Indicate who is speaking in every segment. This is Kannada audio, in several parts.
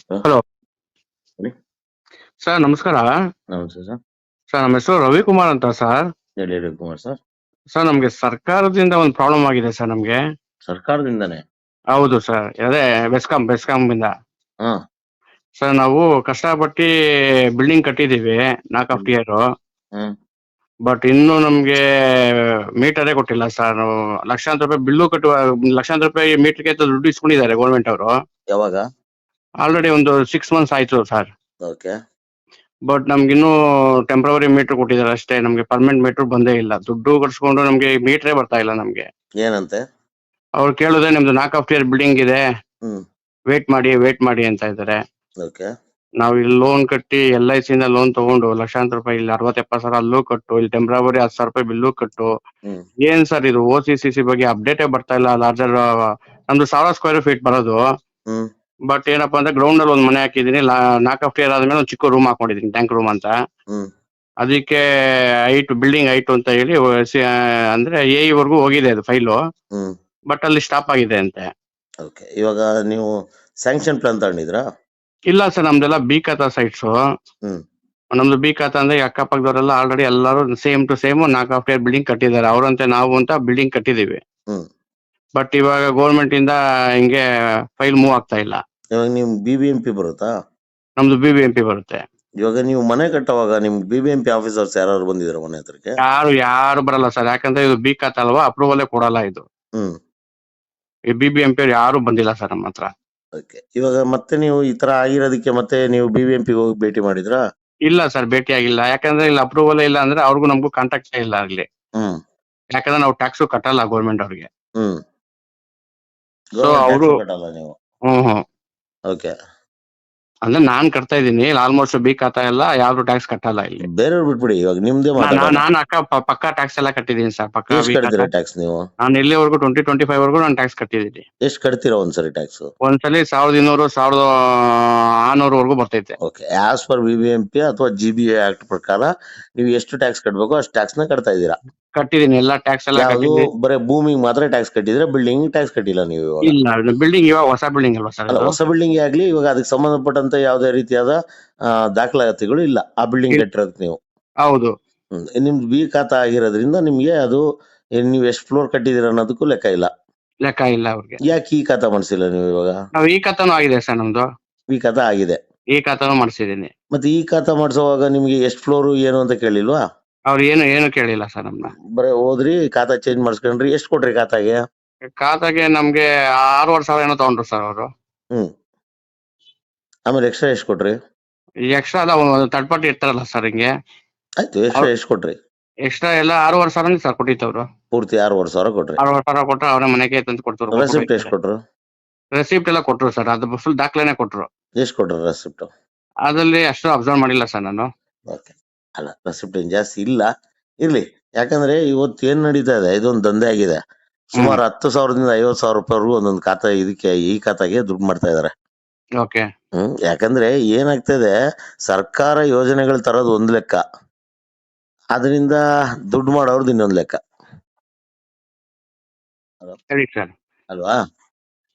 Speaker 1: ಹಲೋ
Speaker 2: ಹೇಳಿ.
Speaker 1: ಸರ್, ನಮಸ್ಕಾರ.
Speaker 2: ನಮಸ್ತೆ ಸರ್.
Speaker 1: ಸರ್, ನಮ್ಮ ಹೆಸರು ರವಿಕುಮಾರ್ ಅಂತ ಸರ್.
Speaker 2: ಹೇಳಿ ರವಿಕುಮಾರ್ ಸರ್.
Speaker 1: ಸರ್, ನಮ್ಗೆ ಸರ್ಕಾರದಿಂದ ಒಂದು ಪ್ರಾಬ್ಲಮ್ ಆಗಿದೆ ಸರ್ ನಮ್ಗೆ.
Speaker 2: ಸರ್ಕಾರದಿಂದಾನೆ?
Speaker 1: ಹೌದು ಸರ್, ಅದೇ ಬೆಸ್ಕಾಂ ಇಂದ.
Speaker 2: ಹಾ.
Speaker 1: ಸರ್, ನಾವು ಕಷ್ಟಪಟ್ಟು ಬಿಲ್ಡಿಂಗ್ ಕಟ್ಟಿದೀವಿ 4.5 year.
Speaker 2: ಹ್ಮ್.
Speaker 1: ಬಟ್ ಇನ್ನು ನಮ್ಗೆ ಮೀಟರೇ ಕೊಟ್ಟಿಲ್ಲ ಸರ್. ನಾವು ಲಕ್ಷಾಂತರ ರೂಪಾಯಿ ಬಿಲ್ಲು ಕಟ್ಟುವ, ಲಕ್ಷಾಂತರ ರೂಪಾಯಿ ಮೀಟರ್ಗೆ ದುಡ್ಡು ಇಸ್ಕೊಂಡಿದ್ದಾರೆ ಗೌರ್ಮೆಂಟ್ ಅವರು.
Speaker 2: ಯಾವಾಗ?
Speaker 1: ಆಲ್ರೆಡಿ ಒಂದು 6 months ಆಯ್ತು ಸರ್.
Speaker 2: ಓಕೆ.
Speaker 1: ಬಟ್ ನಮ್ಗಿನ್ನೂ ಟೆಂಪ್ರವರಿ ಮೀಟರ್ ಕೊಟ್ಟಿದ್ದಾರೆ ಅಷ್ಟೇ. ನಮ್ಗೆ ಪರ್ಮನೆಂಟ್ ಮೀಟರ್ ಬಂದೇ ಇಲ್ಲ. ದುಡ್ಡು ಕಟ್ಸ್ಕೊಂಡು ನಮ್ಗೆ ಮೀಟರೇ ಬರ್ತಾ ಇಲ್ಲ ನಮ್ಗೆ.
Speaker 2: ಏನಂತೆ?
Speaker 1: ಅವ್ರು ಕೇಳಿದ್ರೆ ನಿಮ್ದು 4.5 year ಬಿಲ್ಡಿಂಗ್ ಇದೆ,
Speaker 2: ಹ್ಮ್.
Speaker 1: ವೇಟ್ ಮಾಡಿ ಅಂತ ಇದ್ದಾರೆ.
Speaker 2: ಓಕೆ.
Speaker 1: ನಾವು ಇಲ್ಲಿ ಲೋನ್ ಕಟ್ಟಿ LIC ಇಂದ ಲೋನ್ ತಗೊಂಡು ಲಕ್ಷಾಂತರ ರೂಪಾಯಿ, ಇಲ್ಲಿ 60-70 ಸಾವಿರ ಅಲ್ಲೂ ಕಟ್ಟು, ಇಲ್ಲಿ ಟೆಂಪ್ರವರಿ 10,000 ರೂಪಾಯಿ ಬಿಲ್ಲು ಕಟ್ಟು.
Speaker 2: ಹ್ಮ್.
Speaker 1: ಏನ್ ಸರ್ ಇದು OCCC ಬಗ್ಗೆ ಅಪ್ಡೇಟೇ ಬರ್ತಾ ಇಲ್ಲ. ಲಾರ್ಜರ್ ನಮ್ದು 1000 square feet ಬರೋದು.
Speaker 2: ಹ್ಮ್.
Speaker 1: ಬಟ್ ಏನಪ್ಪಾ ಅಂದ್ರೆ ಗ್ರೌಂಡ್ ಅಲ್ಲಿ ಒಂದ್ ಮನೆ ಹಾಕಿದೀನಿ. 4.5 year ಆದ್ಮೇಲೆ ಒಂದು ಚಿಕ್ಕ ರೂಮ್ ಹಾಕೊಂಡಿದೀನಿ, ಟ್ಯಾಂಕ್ ರೂಮ್ ಅಂತ.
Speaker 2: ಹ್ಮ್.
Speaker 1: ಅದಕ್ಕೆ ಬಿಲ್ಡಿಂಗ್ ಹೈಟ್ ಅಂತ ಹೇಳಿ ಅಂದ್ರೆ AE ವರ್ಗೂ ಹೋಗಿದೆ ಅದು ಫೈಲು.
Speaker 2: ಹ್ಮ್.
Speaker 1: ಬಟ್ ಅಲ್ಲಿ ಸ್ಟಾಪ್ ಆಗಿದೆ ಅಂತೆ.
Speaker 2: ಓಕೆ. ಇವಾಗ ನೀವು ಸ್ಯಾಂಕ್ಷನ್ ಪ್ಲಾನ್ ತಗೊಂಡಿದ್ರಾ?
Speaker 1: ಇಲ್ಲ ಸರ್, ನಮ್ದೆಲ್ಲ ಬಿ ಖಾತಾ ಸೈಟ್ಸ್.
Speaker 2: ಹ್ಮ್.
Speaker 1: ನಮ್ದು ಬಿ ಖಾತಾ ಅಂದ್ರೆ ಅಕ್ಕಪಕ್ಕದವರೆಲ್ಲ ಆಲ್ರೆಡಿ ಎಲ್ಲರೂ same to same 4.5 year building ಕಟ್ಟಿದ್ದಾರೆ. ಅವರಂತೆ ನಾವು ಅಂತ ಬಿಲ್ಡಿಂಗ್ ಕಟ್ಟಿದೀವಿ.
Speaker 2: ಹ್ಮ್.
Speaker 1: ಬಟ್ ಇವಾಗ ಗೌರ್ಮೆಂಟ್ ಇಂದ ಹಿಂಗೆ ಫೈಲ್ ಮೂವ್ ಆಗ್ತಾ ಇಲ್ಲ.
Speaker 2: ಇವಾಗ ನಿಮ್ BBMP ಬರುತ್ತಾ?
Speaker 1: ನಮ್ದು BBMP ಬರುತ್ತೆ.
Speaker 2: ಇವಾಗ ನೀವು ಮನೆ ಕಟ್ಟುವಾಗ ನಿಮ್ BBMP ಆಫೀಸರ್ಸ್ ಯಾರು ಬಂದಿದ್ರ ಮನೆ ಹತ್ರಕ್ಕೆ?
Speaker 1: ಯಾರು ಬರಲ್ಲ ಸರ್, ಯಾಕಂದ್ರೆ ಇದು ಬಿ ಖಾತಾ ಅಲ್ವಾ, ಅಪ್ರೂವಲ್ ಕೊಡಲ್ಲ ಇದು.
Speaker 2: ಹ್ಮ್.
Speaker 1: ಈ BBMP ಅವ್ರು ಯಾರು ಬಂದಿಲ್ಲ ಸರ್ ನಮ್ಮ ಹತ್ರ.
Speaker 2: ಓಕೆ. ಇವಾಗ ಮತ್ತೆ ನೀವು ಈ ತರ ಆಗಿರೋದಕ್ಕೆ ಮತ್ತೆ ನೀವು BBMP ಹೋಗಿ ಭೇಟಿ ಮಾಡಿದ್ರಾ?
Speaker 1: ಇಲ್ಲ ಸರ್, ಭೇಟಿ ಆಗಿಲ್ಲ. ಯಾಕಂದ್ರೆ ಇಲ್ಲಿ ಅಪ್ರೂವಲ್ ಇಲ್ಲ ಅಂದ್ರೆ ಅವ್ರಿಗೂ ನಮಗೂ ಕಾಂಟ್ಯಾಕ್ಟ್ ಇಲ್ಲ ಅಲ್ಲಿ.
Speaker 2: ಹ್ಮ್.
Speaker 1: ಯಾಕಂದ್ರೆ ನಾವು ಟ್ಯಾಕ್ಸ್ ಕಟ್ಟಲ್ಲ ಗೌರ್ಮೆಂಟ್ ಅವ್ರಿಗೆ.
Speaker 2: ಹ್ಮ್.
Speaker 1: ಸೊ ಅವರು
Speaker 2: ಕಟ್ಟಲ್ಲ ನೀವು?
Speaker 1: ಹ್ಮ್.
Speaker 2: ಓಕೆ.
Speaker 1: ಅಂದ್ರೆ ನಾನ್ ಕಟ್ತಾ ಇದೀನಿ ಆಲ್ಮೋಸ್ಟ್. ಬಿ ಖಾತಾ ಎಲ್ಲ ಯಾವ್ದು ಟ್ಯಾಕ್ಸ್ ಕಟ್ಟಲ್ಲ ಇಲ್ಲಿ.
Speaker 2: ಬೇರೆಯವ್ರು ಬಿಟ್ಬಿಡಿ, ಇವಾಗ ನಿಮ್ದೇ ಮಾತಾಡೋಣ.
Speaker 1: ನಾನು ಪಕ್ಕಾ ಟ್ಯಾಕ್ಸ್ ಎಲ್ಲ ಕಟ್ಟಿದೀನಿ ಸರ್. ಪಕ್ಕಾ
Speaker 2: ಎಷ್ಟು ಕಟ್ತೀರಾ ಟ್ಯಾಕ್ಸ್ ನೀವು?
Speaker 1: ನಾನು ಇಲ್ಲಿವರೆಗೂ 2025 ವರ್ಗೂ ನಾನು ಟ್ಯಾಕ್ಸ್ ಕಟ್ಟಿದೀನಿ.
Speaker 2: ಎಷ್ಟು ಕಟ್ತೀರಾ ಒಂದ್ಸರಿ ಟ್ಯಾಕ್ಸ್?
Speaker 1: ಒಂದ್ಸಲಿ 1200, 1600 ವರ್ಗೂ ಬರ್ತೈತೆ.
Speaker 2: ಓಕೆ. ಆಸ್ ಪರ್ BBMP ಅಥವಾ GBA ಆಕ್ಟ್ ಪ್ರಕಾರ ನೀವು ಎಷ್ಟು ಟ್ಯಾಕ್ಸ್ ಕಟ್ಬೇಕು ಅಷ್ಟು ಟ್ಯಾಕ್ಸ್ ನ ಕಟ್ತಾ ಇದ್ದೀರಾ?
Speaker 1: ಕಟ್ಟಿದೀನಿ, ಎಲ್ಲ ಟ್ಯಾಕ್ಸ್ ಎಲ್ಲ
Speaker 2: ಯಾವುದು
Speaker 1: ಕಟ್ಟಿದೀನಿ.
Speaker 2: ಬರೀ ಭೂಮಿಗೆ ಮಾತ್ರ ಟ್ಯಾಕ್ಸ್ ಕಟ್ಟಿದ್ರೆ ಬಿಲ್ಡಿಂಗ್ ಟ್ಯಾಕ್ಸ್ ಕಟ್ಟಿಲ್ಲ ನೀವು ಇವಾಗ?
Speaker 1: ಇಲ್ಲ, ಬಿಲ್ಡಿಂಗ್ ಇವಾಗ ಹೊಸ ಬಿಲ್ಡಿಂಗ್ ಅಲ್ವಾ ಸರ್?
Speaker 2: ಅಲ್ಲ, ಹೊಸ ಬಿಲ್ಡಿಂಗ್ ಆಗ್ಲಿ ಇವಾಗ ಅದಕ್ಕೆ ಸಂಬಂಧಪಟ್ಟಂತ ಯಾವುದೇ ರೀತಿಯಾದ ದಾಖಲಾತಿಗಳು ಇಲ್ಲ ಆ ಬಿಲ್ಡಿಂಗ್ ಕಟ್ಟಿರೋದಕ್ಕೆ ನೀವು?
Speaker 1: ಹೌದು.
Speaker 2: ನಿಮ್ದು ಬಿ ಖಾತಾ ಆಗಿರೋದ್ರಿಂದ ನಿಮ್ಗೆ ಅದು ನೀವು ಎಷ್ಟು ಫ್ಲೋರ್ ಕಟ್ಟಿದೀರ ಅನ್ನೋದಕ್ಕೂ ಲೆಕ್ಕ ಇಲ್ಲ
Speaker 1: ಅವ್ರಿಗೆ.
Speaker 2: ಯಾಕೆ ಈ ಖಾತಾ ಮಾಡಿಸಿಲ್ಲ ನೀವು ಇವಾಗ?
Speaker 1: ನಾವು ಈ ಖಾತಾನು ಆಗಿದೆ ಸರ್ ನಮ್ದು.
Speaker 2: ಈ ಖಾತಾ ಆಗಿದೆ?
Speaker 1: ಈ ಖಾತಾನು ಮಾಡಿಸಿದೀನಿ.
Speaker 2: ಮತ್ತೆ ಈ ಖಾತಾ ಮಾಡಿಸುವಾಗ ನಿಮ್ಗೆ ಎಷ್ಟು ಫ್ಲೋರ್ ಏನು ಅಂತ ಕೇಳಿಲ್ವಾ?
Speaker 1: ಅವ್ರು ಏನು ಕೇಳಿಲ್ಲ ಸರ್ ನಮ್ನ.
Speaker 2: ಬರೀ ಹೋದ್ರಿ ಖಾತಾ ಚೇಂಜ್ ಮಾಡಿಸ್ಕೊಂಡ್ರಿ. ಎಷ್ಟು ಕೊಟ್ರಿ ಖಾತಾಗೆ?
Speaker 1: ಖಾತಾಗೆ ನಮ್ಗೆ 6,500 ಏನೋ ತಗೊಂಡ್ರು ಸರ್ ಅವರು.
Speaker 2: ಹ್ಮ್. ಆಮೇಲೆ ಎಕ್ಸ್ಟ್ರಾ ಎಷ್ಟು ಕೊಟ್ರಿ?
Speaker 1: ಎಕ್ಸ್ಟ್ರಾ ಅಲ್ಲ, ಒಂದು ಥರ್ಡ್ ಪಾರ್ಟಿ ಇರ್ತಾರಲ್ಲ ಸರ್ ಹಿಂಗೆ.
Speaker 2: ಆಯ್ತು, ಎಕ್ಸ್ಟ್ರಾ ಎಷ್ಟು ಕೊಟ್ರಿ?
Speaker 1: ಎಕ್ಸ್ಟ್ರಾ ಎಲ್ಲ 6,500 ಸರ್ ಕೊಟ್ಟಿತ್ತವ್ರು.
Speaker 2: ಪೂರ್ತಿ 6,500 ಕೊಟ್ರಿ?
Speaker 1: 6,500 ಕೊಟ್ರೆ ಅವರೇ ಮನೆಗೆ ತಂದು ಕೊಡ್ತಾರೆ.
Speaker 2: ರೆಸಿಪ್ಟ್ ಎಷ್ಟು ಕೊಟ್ರು?
Speaker 1: ರೆಸಿಪ್ಟ್ ಎಲ್ಲ ಕೊಟ್ರು ಸರ್, ಅದು ಫುಲ್ ದಾಖಲೆನೆ ಕೊಟ್ರು.
Speaker 2: ಎಷ್ಟು ಕೊಟ್ರು ರೆಸಿಪ್ಟ್?
Speaker 1: ಅದ್ರಲ್ಲಿ ಅಷ್ಟು ಅಬ್ಸರ್ವ್ ಮಾಡಿಲ್ಲ ಸರ್ ನಾನು.
Speaker 2: ಓಕೆ. ಅಲ್ಲ, ರೆಸಿಪ್ಟ್ ಏನ್ ಜಾಸ್ತಿ ಇಲ್ಲ, ಇರ್ಲಿ. ಯಾಕಂದ್ರೆ ಇವತ್ತು ಏನ್ ನಡೀತಾ ಇದೆ, ಇದೊಂದು ದಂಧೆ ಆಗಿದೆ. ಸುಮಾರು 10,000ದಿಂದ 50,000 ರೂಪಾಯಿವರೆಗೂ ಒಂದೊಂದು ಖಾತಾ ಈ ಖಾತಾಗೆ ದುಡ್ಡು ಮಾಡ್ತಾ ಇದಾರೆ.
Speaker 1: ಓಕೆ.
Speaker 2: ಯಾಕಂದ್ರೆ ಏನಾಗ್ತದೆ, ಸರ್ಕಾರ ಯೋಜನೆಗಳು ತರೋದು ಒಂದ್ ಲೆಕ್ಕ, ಅದರಿಂದ ದುಡ್ಡು ಮಾಡೋರ್ದು ಇನ್ನೊಂದ್ ಲೆಕ್ಕ ಅಲ್ವಾ?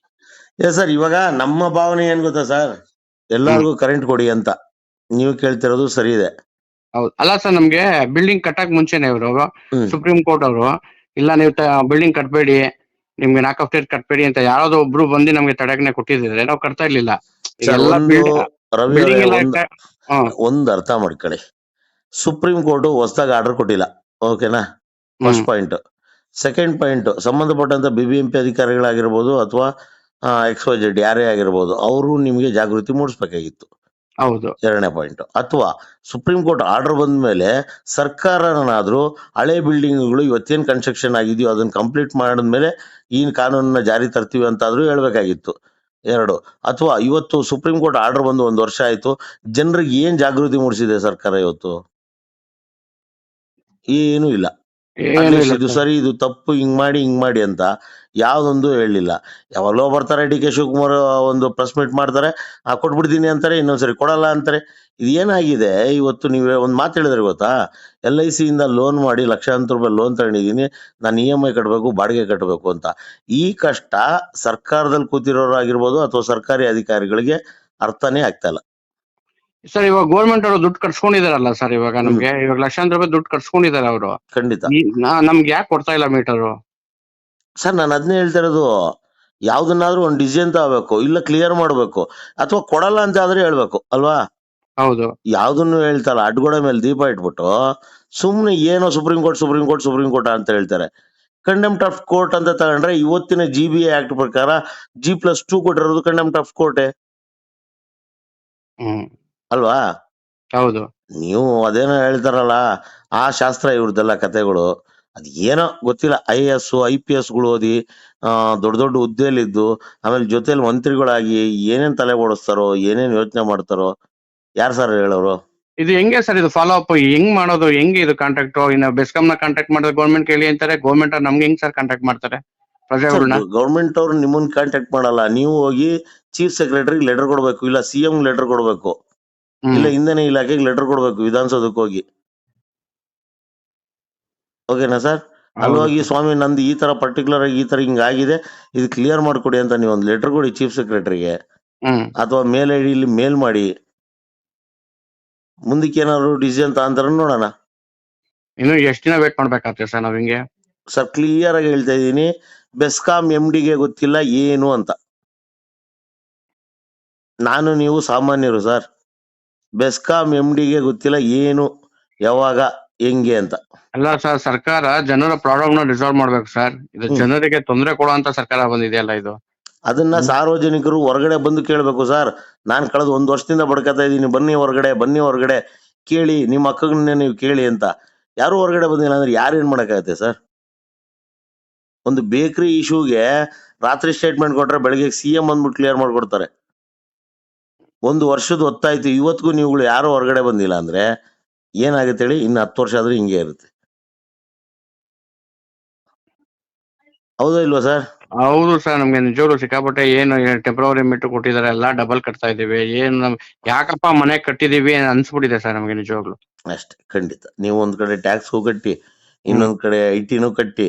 Speaker 2: ಸರ್, ಇವಾಗ ನಮ್ಮ ಭಾವನೆ ಏನ್ ಗೊತ್ತಾ ಸರ್, ಎಲ್ಲಾರ್ಗು ಕರೆಂಟ್ ಕೊಡಿ ಅಂತ. ನೀವು ಕೇಳ್ತಿರೋದು ಸರಿ ಇದೆ.
Speaker 1: ಹೌದು. ಅಲ್ಲ ಸರ್, ನಮ್ಗೆ ಬಿಲ್ಡಿಂಗ್ ಕಟ್ಟಕ್ ಮುಂಚೆನೆ ಇವರು ಸುಪ್ರೀಂ ಕೋರ್ಟ್ ಅವರು, ಇಲ್ಲ ನೀವು ಬಿಲ್ಡಿಂಗ್ ಕಟ್ಬೇಡಿ, ನಿಮ್ಗೆ 4.5 year ಕಟ್ಬೇಡಿ ಅಂತ ಯಾವ್ದೋ ಒಬ್ರು ಬಂದು ನಮ್ಗೆ ತಡೆಗನೆ ಕೊಟ್ಟಿದ್ರೆ ನಾವು ಕಟ್ತಾ ಇರ್ಲಿಲ್ಲ.
Speaker 2: ಒಂದ್ ಅರ್ಥ ಮಾಡ್ಕೊಳ್ಳಿ, ಸುಪ್ರೀಂ ಕೋರ್ಟ್ ಹೊಸದಾಗಿ ಆರ್ಡರ್ ಕೊಟ್ಟಿಲ್ಲ. ಓಕೆನಾ? First point. ಸೆಕೆಂಡ್ ಪಾಯಿಂಟ್, ಸಂಬಂಧಪಟ್ಟಂತ BBMP ಅಧಿಕಾರಿಗಳಾಗಿರ್ಬೋದು ಅಥವಾ XYZ ಯಾರೇ ಆಗಿರ್ಬೋದು, ಅವರು ನಿಮ್ಗೆ ಜಾಗೃತಿ ಮೂಡಿಸ್ಬೇಕಾಗಿತ್ತು.
Speaker 1: ಹೌದು.
Speaker 2: ಎರಡನೇ ಪಾಯಿಂಟ್. ಅಥವಾ ಸುಪ್ರೀಂ ಕೋರ್ಟ್ ಆರ್ಡರ್ ಬಂದ ಮೇಲೆ ಸರ್ಕಾರನಾದ್ರೂ ಹಳೆ ಬಿಲ್ಡಿಂಗ್ಗಳು ಇವತ್ತೇನ್ ಕನ್ಸ್ಟ್ರಕ್ಷನ್ ಆಗಿದೆಯೋ ಅದನ್ನ ಕಂಪ್ಲೀಟ್ ಮಾಡಿದ್ಮೇಲೆ ಈ ಕಾನೂನನ್ನ ಜಾರಿ ತರ್ತೀವಿ ಅಂತಾದ್ರೂ ಹೇಳ್ಬೇಕಾಗಿತ್ತು. 2. ಅಥವಾ ಇವತ್ತು ಸುಪ್ರೀಂ ಕೋರ್ಟ್ ಆರ್ಡರ್ ಬಂದು 1 ವರ್ಷ ಆಯ್ತು, ಜನರಿಗೆ ಏನ್ ಜಾಗೃತಿ ಮೂಡಿಸಿದೆ ಸರ್ಕಾರ ಇವತ್ತು? ಏನೂ ಇಲ್ಲ. ಇದು ಸರಿ, ಇದು ತಪ್ಪು, ಹಿಂಗ್ ಮಾಡಿ ಅಂತ ಯಾವ್ದೊಂದು ಹೇಳಿಲ್ಲ. ಯಾವಾಗಲೋ ಬರ್ತಾರೆ DK ಶಿವಕುಮಾರ್, ಒಂದು ಪ್ರೆಸ್ ಮೀಟ್ ಮಾಡ್ತಾರೆ, ಕೊಟ್ಬಿಡ್ತೀನಿ ಅಂತಾರೆ, ಇನ್ನೊಂದ್ಸರಿ ಕೊಡಲ್ಲ ಅಂತಾರೆ. ಇದು ಏನಾಗಿದೆ ಇವತ್ತು? ನೀವೇ ಒಂದ್ ಮಾತು ಹೇಳಿದ್ರೆ ಗೊತ್ತಾ, LIC ಇಂದ ಲೋನ್ ಮಾಡಿ ಲಕ್ಷಾಂತರ ರೂಪಾಯಿ ಲೋನ್ ತಗೊಂಡಿದ್ದೀನಿ, ನಾನು EMI ಕಟ್ಟಬೇಕು, ಬಾಡಿಗೆ ಕಟ್ಟಬೇಕು ಅಂತ. ಈ ಕಷ್ಟ ಸರ್ಕಾರದಲ್ಲಿ ಕೂತಿರೋರಾಗಿರ್ಬೋದು ಅಥವಾ ಸರ್ಕಾರಿ ಅಧಿಕಾರಿಗಳಿಗೆ ಅರ್ಥನೇ ಆಗ್ತಾ ಇಲ್ಲ.
Speaker 1: ಸರ್ ಇವಾಗ ಗೌರ್ಮೆಂಟ್ ಅವರು ದುಡ್ಡು ಕಟ್ಸ್ಕೊಂಡಿದಾರಲ್ಲ ಸರ್, ಇವಾಗ ನಮ್ಗೆ ಇವಾಗ ಲಕ್ಷಾಂತರ ರೂಪಾಯಿ ದುಡ್ಡು ಕಟ್ಸ್ಕೊಂಡಿದ್ದಾರೆ ಅವರು.
Speaker 2: ಖಂಡಿತ
Speaker 1: ನಮ್ಗೆ ಯಾಕೆ ಕೊಡ್ತಾ ಇಲ್ಲ ಮೀಟರು?
Speaker 2: ಸರ್, ನಾನು ಅದನ್ನೇ ಹೇಳ್ತಾ ಇರೋದು. ಯಾವ್ದನ್ನಾದ್ರೂ ಒಂದು ಡಿಸಿಷನ್ ತಗೋಬೇಕು, ಇಲ್ಲ ಕ್ಲಿಯರ್ ಮಾಡ್ಬೇಕು, ಅಥವಾ ಕೊಡಲ್ಲ ಅಂತ ಆದ್ರೆ ಹೇಳ್ಬೇಕು ಅಲ್ವಾ.
Speaker 1: ಹೌದು.
Speaker 2: ಯಾವ್ದನ್ನು ಹೇಳ್ತಾರ, ಅಡ್ಗೋಡೆ ಮೇಲೆ ದೀಪ ಇಟ್ಬಿಟ್ಟು ಸುಮ್ನೆ ಏನೋ ಸುಪ್ರೀಂ ಕೋರ್ಟ್ ಅಂತ ಹೇಳ್ತಾರೆ. ಕಂಡೆಂಪ್ಟ್ ಆಫ್ ಕೋರ್ಟ್ ಅಂತ ತಗೊಂಡ್ರೆ ಇವತ್ತಿನ GBA ಆಕ್ಟ್ ಪ್ರಕಾರ G+2 ಕೊಟ್ಟಿರೋದು ಕಂಡೆಂಪ್ಟ್ ಆಫ್ ಕೋರ್ಟೇ ಅಲ್ವಾ.
Speaker 1: ಹೌದು.
Speaker 2: ನೀವು ಅದೇನೋ ಹೇಳ್ತಾರಲ್ಲ, ಆ ಶಾಸ್ತ್ರ ಇವ್ರದ್ದೆಲ್ಲ ಕತೆಗಳು. ಅದ್ ಏನೋ ಗೊತ್ತಿಲ್ಲ. IAS IPS ಗಳು ಓದಿ ದೊಡ್ಡ ದೊಡ್ಡ ಹುದ್ದೆಯಲ್ಲಿದ್ದು ಆಮೇಲೆ ಜೊತೆಲಿ ಮಂತ್ರಿಗಳಾಗಿ ಏನೇನ್ ತಲೆ ಓಡಿಸ್ತಾರೋ, ಏನೇನ್ ಯೋಚನೆ ಮಾಡ್ತಾರೋ ಯಾರು ಸರ್ ಹೇಳೋರು?
Speaker 1: ಇದು ಹೆಂಗೆ ಸರ್, ಇದು ಫಾಲೋ ಅಪ್ ಹೆಂಗ್ ಮಾಡೋದು? ಹೆಂಗೆ ಇದು ಕಾಂಟ್ಯಾಕ್ಟ್? ಇನ್ನು ಬೆಸ್ಕಾಂ ನ ಕಾಂಟ್ಯಾಕ್ಟ್ ಮಾಡಿದ್ರೆ ಗೌರ್ಮೆಂಟ್ ಕೇಳಿ ಅಂತಾರೆ, ಗೌರ್ಮೆಂಟ್ ಅವ್ರು ನಮ್ಗೆ ಹೆಂಗ್ ಸರ್ ಕಾಂಟ್ಯಾಕ್ಟ್ ಮಾಡ್ತಾರೆ ಪ್ರಜೆಗಳನ್ನ?
Speaker 2: ಗೌರ್ಮೆಂಟ್ ಅವ್ರು ನಿಮ್ಮನ್ನ ಕಾಂಟ್ಯಾಕ್ಟ್ ಮಾಡಲ್ಲ. ನೀವು ಹೋಗಿ ಚೀಫ್ ಸೆಕ್ರೆಟರಿ ಲೆಟರ್ ಕೊಡ್ಬೇಕು, ಇಲ್ಲ CM ಲೆಟರ್ ಕೊಡ್ಬೇಕು, ಇಲ್ಲ ಇಂಧನ ಇಲಾಖೆಗೆ ಲೆಟರ್ ಕೊಡ್ಬೇಕು, ವಿಧಾನಸೌಧಕ್ಕೆ ಹೋಗಿ. ಓಕೆನಾ ಸರ್? ಅಲ್ಲಿ ಹೋಗಿ ಸ್ವಾಮಿ ನಂದು ಈ ತರ ಪರ್ಟಿಕ್ಯುಲರ್ ಆಗಿ ಈ ತರ ಹಿಂಗಾಗಿದೆ, ಇದು ಕ್ಲಿಯರ್ ಮಾಡ್ಕೊಡಿ ಅಂತ ನೀವು ಒಂದು ಲೆಟರ್ ಕೊಡಿ ಚೀಫ್ ಸೆಕ್ರೆಟರಿಗೆ, ಅಥವಾ ಮೇಲ್ ಐಡಿಲಿ ಮೇಲ್ ಮಾಡಿ. ಮುಂದಕ್ಕೆ ಏನಾದ್ರು ಡಿಸಿಷನ್ ತಗೊಂತಾರ ನೋಡೋಣ.
Speaker 1: ಇನ್ನು ಎಷ್ಟು ದಿನ ವೇಟ್ ಮಾಡ್ಬೇಕಾಗ್ತದೆ ಸರ್ ನಾವ್ ಹಿಂಗೆ?
Speaker 2: ಸರ್ ಕ್ಲಿಯರ್ ಆಗಿ ಹೇಳ್ತಾ ಇದ್ದೀನಿ, ಬೆಸ್ಕಾಂ MDಗೆ ಗೊತ್ತಿಲ್ಲ ಏನು ಅಂತ. ನಾನು ನೀವು ಸಾಮಾನ್ಯರು ಸರ್. ಬೆಸ್ಕಾಂ MDಗೆ ಗೊತ್ತಿಲ್ಲ ಏನು, ಯಾವಾಗ, ಹೆಂಗೆ ಅಂತ.
Speaker 1: ಅಲ್ಲ ಸರ್, ಸರ್ಕಾರ ಜನರ ಪ್ರಾಬ್ಲಮ್ ನ ರಿಸಾಲ್ವ್ ಮಾಡ್ಬೇಕು ಸರ್. ಇದು ಜನರಿಗೆ ತೊಂದರೆ ಕೊಡುವಂತ ಸರ್ಕಾರ ಬಂದಿದೆಯಲ್ಲ ಇದು.
Speaker 2: ಅದನ್ನ ಸಾರ್ವಜನಿಕರು ಹೊರಗಡೆ ಬಂದು ಕೇಳ್ಬೇಕು ಸರ್. ನಾನ್ ಕಳೆದ 1 ವರ್ಷದಿಂದ ಬಡ್ಕತಾ ಇದ್ದೀನಿ, ಬನ್ನಿ ಹೊರಗಡೆ ಕೇಳಿ, ನಿಮ್ಮ ಅಕ್ಕಗನ್ನೇ ನೀವು ಕೇಳಿ ಅಂತ. ಯಾರು ಹೊರಗಡೆ ಬಂದಿಲ್ಲ ಅಂದ್ರೆ ಯಾರೇನ್ ಮಾಡಕ್ಕಾಗತ್ತೆ ಸರ್? ಒಂದು ಬೇಕರಿ ಇಶ್ಯೂಗೆ ರಾತ್ರಿ ಸ್ಟೇಟ್ಮೆಂಟ್ ಕೊಟ್ರೆ ಬೆಳಗ್ಗೆ CM ಬಂದ್ಬಿಟ್ಟು ಕ್ಲಿಯರ್ ಮಾಡ್ಕೊಡ್ತಾರೆ. 1 ವರ್ಷದ ಹೊತ್ತಾಯ್ತು, ಇವತ್ತಿಗೂ ನೀವುಗಳು ಯಾರು ಹೊರಗಡೆ ಬಂದಿಲ್ಲ ಅಂದ್ರೆ ಏನಾಗುತ್ತೆ ಹೇಳಿ? ಇನ್ನು 10 ವರ್ಷ ಆದ್ರೂ ಹಿಂಗೆ ಇರುತ್ತೆ. ಹೌದಾ ಇಲ್ವಾ ಸರ್?
Speaker 1: ಹೌದು ಸರ್, ನಮ್ಗೆ ನಿಜವಾಗ್ಲೂ ಸಿಕ್ಕಾಪಟ್ಟೆ ಏನು ಟೆಂಪ್ರವರಿ ಮೀಟರ್ ಕೊಟ್ಟಿದ್ದಾರೆ, ಎಲ್ಲಾ ಡಬಲ್ ಕಟ್ತಾ ಇದೀವಿ. ಏನು ಯಾಕಪ್ಪ ಮನೆ ಕಟ್ಟಿದೀವಿ ಅನ್ಸ್ಬಿಟ್ಟಿದೆ ಸರ್ ನಮ್ಗೆ ನಿಜವಾಗ್ಲು.
Speaker 2: ಅಷ್ಟೇ, ಖಂಡಿತ. ನೀವು ಒಂದ್ ಕಡೆ ಟ್ಯಾಕ್ಸ್ಗೂ ಕಟ್ಟಿ, ಇನ್ನೊಂದ್ ಕಡೆ ITನೂ ಕಟ್ಟಿ,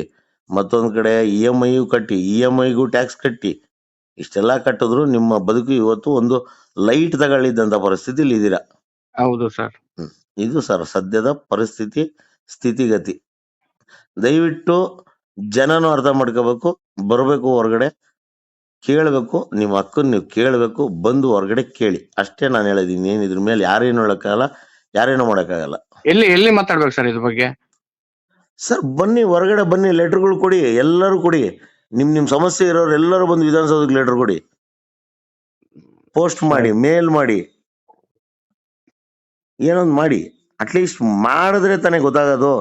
Speaker 2: ಮತ್ತೊಂದ್ ಕಡೆ EMI ಕಟ್ಟಿ, EMIಗೂ ಟ್ಯಾಕ್ಸ್ ಕಟ್ಟಿ, ಇಷ್ಟೆಲ್ಲ ಕಟ್ಟಿದ್ರು ನಿಮ್ಮ ಬದುಕು ಇವತ್ತು ಒಂದು ಲೈಟ್ ತಗೊಳ್ಳಿದ್ದಂತ ಪರಿಸ್ಥಿತಿಲಿ ಇದ್ದೀರಾ.
Speaker 1: ಹೌದು ಸರ್.
Speaker 2: ಇದು ಸರ್ ಸದ್ಯದ ಪರಿಸ್ಥಿತಿ, ಸ್ಥಿತಿಗತಿ. ದಯವಿಟ್ಟು ಜನನು ಅರ್ಥ ಮಾಡ್ಕೋಬೇಕು, ಬರಬೇಕು ಹೊರಗಡೆ, ಕೇಳಬೇಕು, ನಿಮ್ಮ ಹಕ್ಕನ್ನು ನೀವು ಕೇಳಬೇಕು, ಬಂದು ಹೊರಗಡೆ ಕೇಳಿ. ಅಷ್ಟೇ ನಾನು ಹೇಳಿದೀನಿ. ಏನ್ ಇದ್ರ ಮೇಲೆ ಯಾರೇನು ಹೇಳಕ್ಕಾಗಲ್ಲ, ಯಾರೇನು ಮಾಡಕ್ಕಾಗಲ್ಲ.
Speaker 1: ಎಲ್ಲಿ ಮಾತಾಡ್ಬೇಕು ಸರ್ ಇದ್ರ ಬಗ್ಗೆ?
Speaker 2: ಸರ್ ಬನ್ನಿ, ಹೊರಗಡೆ ಬನ್ನಿ, ಲೆಟರ್ಗಳು ಕೊಡಿ, ಎಲ್ಲರೂ ಕೊಡಿ. ನಿಮ್ ಸಮಸ್ಯೆ ಇರೋರು ಎಲ್ಲರೂ ಬಂದು ವಿಧಾನಸೌಧಕ್ಕೆ ಲೆಟರ್ ಕೊಡಿ, ಪೋಸ್ಟ್ ಮಾಡಿ, ಮೇಲ್ ಮಾಡಿ, ಏನೊಂದು ಮಾಡಿ. ಅಟ್ಲೀಸ್ಟ್ ಮಾಡಿದ್ರೆ ತಾನೇ ಗೊತ್ತಾಗೋದು.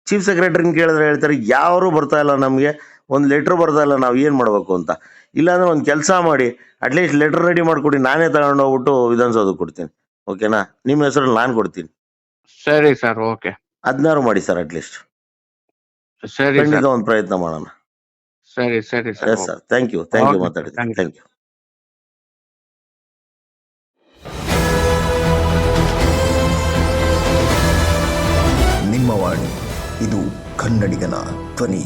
Speaker 2: ಚೀಫ್ ಸೆಕ್ರೆಟರಿನ ಕೇಳಿದ್ರೆ ಹೇಳ್ತಾರೆ ಯಾರು ಬರ್ತಾ ಇಲ್ಲ, ನಮ್ಗೆ ಒಂದು ಲೆಟರ್ ಬರ್ತಾ ಇಲ್ಲ, ನಾವ್ ಏನ್ ಮಾಡ್ಬೇಕು ಅಂತ. ಇಲ್ಲಾಂದ್ರೆ ಒಂದು ಕೆಲಸ ಮಾಡಿ, ಅಟ್ಲೀಸ್ಟ್ ಲೆಟರ್ ರೆಡಿ ಮಾಡ್ಕೊಡಿ, ನಾನೇ ತಗೊಂಡು ಹೋಗ್ಬಿಟ್ಟು ವಿಧಾನಸೌಧಕ್ಕೆ ಕೊಡ್ತೀನಿ. ಓಕೆನಾ? ನಿಮ್ಮ ಹೆಸರಲ್ಲಿ ನಾನು ಕೊಡ್ತೀನಿ.
Speaker 1: ಸರಿ ಸರ್, ಓಕೆ.
Speaker 2: 16 ಮಾಡಿ ಸರ್, ಅಟ್ಲೀಸ್ಟ್.
Speaker 1: ಸರಿ,
Speaker 2: ಖಂಡಿತ ಒಂದು ಪ್ರಯತ್ನ ಮಾಡೋಣ.
Speaker 1: ಸರಿ sir.
Speaker 2: Yes sir, thank you ಮಾತಾಡಿದ್ದೀನಿ. Thank you.
Speaker 3: ನಿಮ್ಮ ವಾಣಿ, ಇದು ಕನ್ನಡಿಗನ ಧ್ವನಿ.